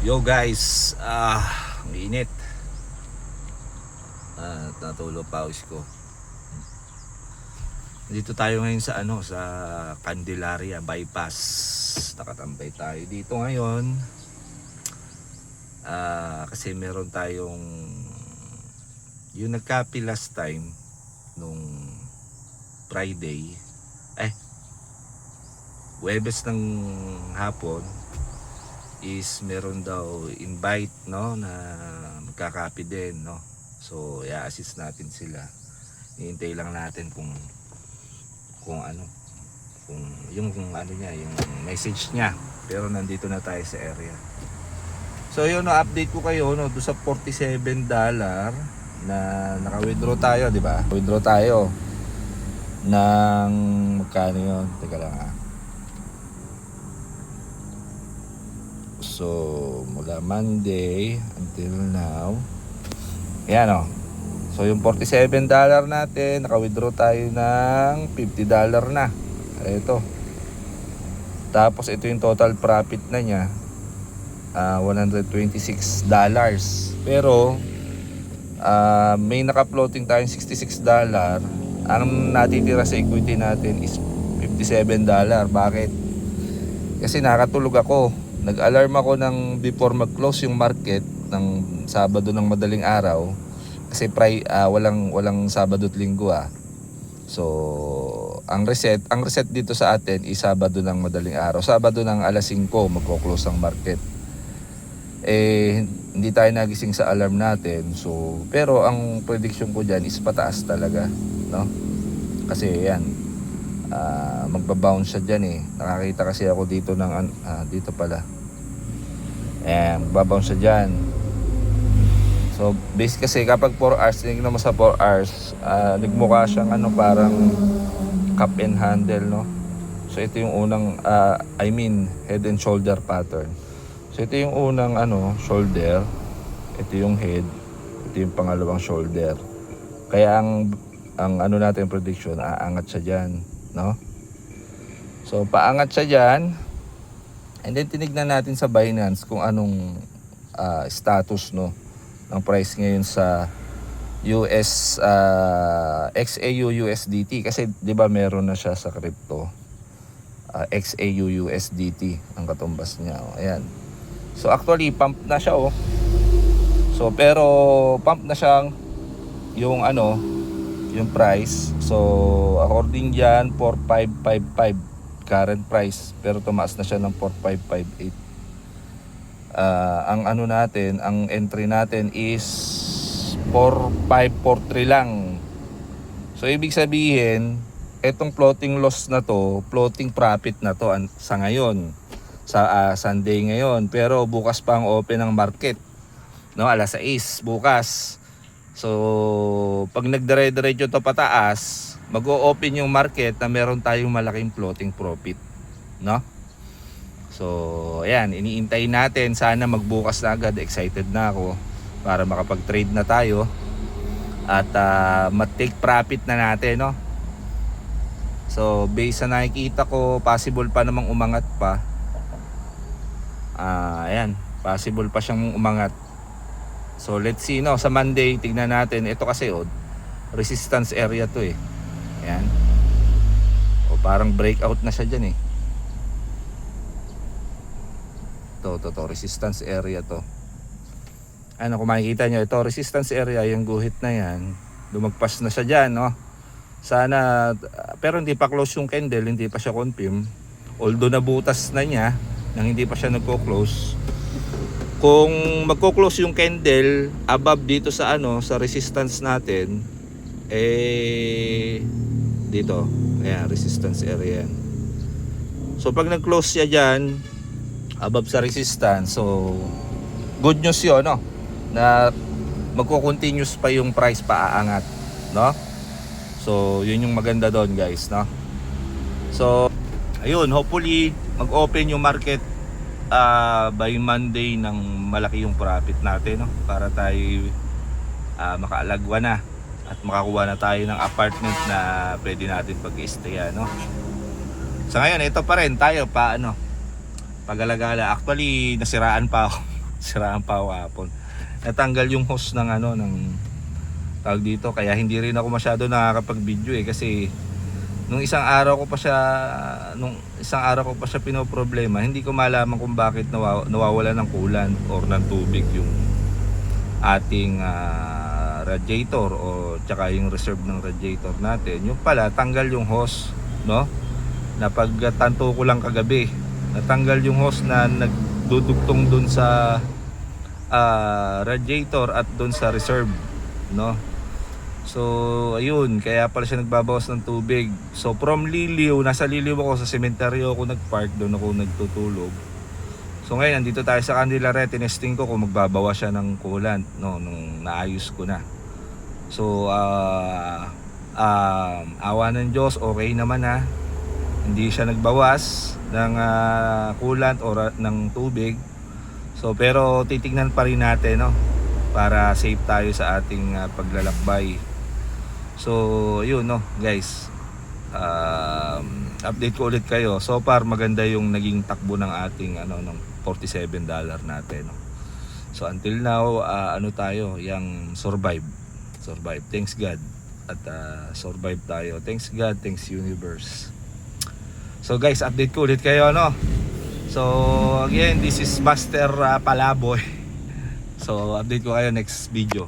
Yo guys, ang init. Natulog pawis ko. Dito tayo ngayon sa sa Candelaria bypass. Nakatambay tayo dito ngayon. Kasi meron tayong yung nagkapi last time nung Friday. Huwebes ng hapon is meron daw invite na magkakapi din so i-assist natin sila. Hihintay lang natin kung yung niya, yung message niya, pero nandito na tayo sa area. So yun, update ko kayo doon sa $47 na naka-withdraw tayo, di ba? Withdraw tayo ng magkano yun? Teka lang So mula Monday until now, yan so yung $47 natin, naka-withdraw tayo ng $50 na. Ito. Tapos ito yung total profit na niya, $126. Pero may naka-floating tayong $66. Ang natitira sa equity natin is $57. Bakit? Kasi nakatulog ako. Nag-alarm ako ng before mag-close yung market ng Sabado ng madaling araw. Kasi walang Sabado at Linggo So, ang reset dito sa atin is Sabado ng madaling araw. Sabado ng alas 5 magko-close ang market. Hindi tayo nagising sa alarm natin. So, pero ang prediction ko diyan is pataas talaga, Kasi yan, magbabounce siya dyan Nakakita kasi ako dito ng dito pala. Magbabounce siya dyan. So base kasi kapag 4 hours, tingnan mo sa 4 hours, nagmukha siyang parang cup and handle, So ito yung unang head and shoulder pattern. So ito yung unang shoulder, ito yung head, ito yung pangalawang shoulder. Kaya ang natin prediction, aangat siya diyan, So paangat siya diyan. And then tinignan natin sa Binance kung anong status ng price ngayon sa US XAU USDT, kasi 'di ba meron na siya sa crypto. XAU USDT ang katumbas niya. Ayan. So actually pump na siya So pero pump na siyang yung yung price. So according diyan 4555 current price, pero tumaas na siya ng 4558. Ang natin, ang entry natin is 4543 lang. So ibig sabihin, etong floating loss na to, floating profit na to sa ngayon, sa Sunday ngayon. Pero bukas pa ang open ng market, alas 6 bukas. So pag nagdire-diretso to pataas, mag-o-open yung market na meron tayong malaking floating profit, So ayan, iniintay natin, sana magbukas na agad. Excited na ako para makapag-trade na tayo at mag-take profit na natin, So based sa nakikita ko, possible pa namang umangat pa. Ayan, possible pa siyang umangat. So let's see, sa Monday tignan natin. Ito kasi resistance area to Ayan. Parang breakout na siya dyan to resistance area to. Kung makikita nyo, ito resistance area, yung guhit na yan, lumagpas na siya dyan, Sana, pero hindi pa close yung candle, hindi pa siya confirm. Although nabutas na niya, nang hindi pa siya nagko-close. Kung magko-close yung candle above dito sa sa resistance natin, dito, ayan, resistance area yan. So pag nag-close siya dyan above sa resistance, so good news yun, na magko-continuous pa yung price paaangat, So yun yung maganda doon, guys, So ayun, hopefully mag-open yung market by Monday ng malaki yung profit natin, para tayo makaalagwa na at makakuha na tayo ng apartment na pwede natin pag-i-stayan, Sa ngayon, ito pa rin tayo pag-alagala. Actually, nasiraan pa ako Siraan pa ako hapon. Natanggal yung hose ng ano ng tawag dito, kaya hindi rin ako masyado nakakapag-video kasi nung isang araw ko pa siya pinoproblema, hindi ko malaman kung bakit nawawala ng coolant or ng tubig yung ating radiator o tsaka yung reserve ng radiator natin. Yung pala tanggal yung hose, no? Napagtanto ko lang kagabi, natanggal yung hose na nagdudugtong dun sa radiator at dun sa reserve, no? So ayun, kaya pala siya nagbabawas ng tubig. So from Liliw, nasa Liliw ako sa sementeryo ako nagpark, doon ako nagtutulog. So ngayon nandito tayo sa kanila, tinesting ko kung magbabawas siya ng coolant, no, nung naayos ko na. So awa ng Diyos, okay naman ha. Hindi siya nagbawas ng coolant o ng tubig. So pero titignan pa rin natin, no, para safe tayo sa ating paglalakbay. So yun, no guys, update ko ulit kayo. So far maganda yung naging takbo ng ating ng $47 natin, no? So until now ano tayo, yung survive. Thanks God. At survive tayo. Thanks God, thanks universe. So guys, update ko ulit kayo, no? So again, this is Master Palaboy. So update ko kayo next video.